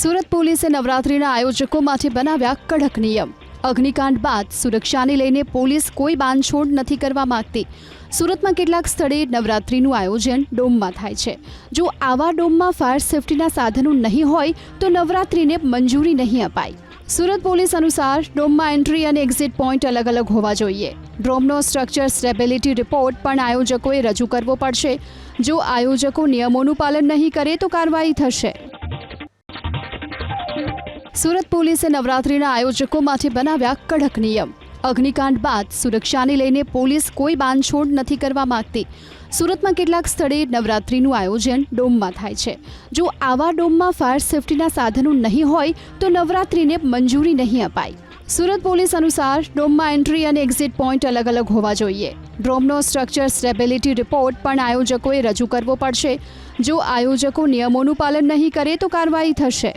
સુરત પોલીસે નવરાત્રિના આયોજકો માટે બનાવ્યા કડક નિયમ। અગ્નિકાંડ બાદ સુરક્ષાને લઈને પોલીસ કોઈ બાંધછોડ નથી કરવા માંગતી। સુરતમાં કેટલાક સ્થળે નવરાત્રિનું આયોજન ડોમમાં થાય છે। જો આવા ડોમમાં ફાયર સેફટીના સાધનો નહીં હોય તો નવરાત્રિને મંજૂરી નહીં અપાય। સુરત પોલીસ અનુસાર ડોમમાં એન્ટ્રી અને એક્ઝિટ પોઈન્ટ અલગ અલગ હોવા જોઈએ। ડોમનો સ્ટ્રક્ચર સ્ટેબિલિટી રિપોર્ટ પણ આયોજકોએ રજૂ કરવો પડશે। જો આયોજકો નિયમોનું પાલન નહીં કરે તો કાર્યવાહી થશે। સુરત પોલીસે નવરાત્રિના આયોજકો માટે બનાવ્યા કડક નિયમ। અગ્નિકાંડ બાદ સુરક્ષાને લઈને પોલીસ કોઈ બાંધછોડ નથી કરવા માંગતી। સુરતમાં કેટલાક સ્થળે નવરાત્રિનું આયોજન ડોમમાં થાય છે। જો આવા ડોમમાં ફાયર સેફટીના સાધનો નહીં હોય તો નવરાત્રિને મંજૂરી નહીં અપાય। સુરત પોલીસ અનુસાર ડોમમાં એન્ટ્રી અને એક્ઝિટ પોઈન્ટ અલગ અલગ હોવા જોઈએ। ડોમનો સ્ટ્રક્ચર સ્ટેબિલિટી રિપોર્ટ પણ આયોજકોએ રજૂ કરવો પડશે। જો આયોજકો નિયમોનું પાલન નહીં કરે તો કાર્યવાહી થશે।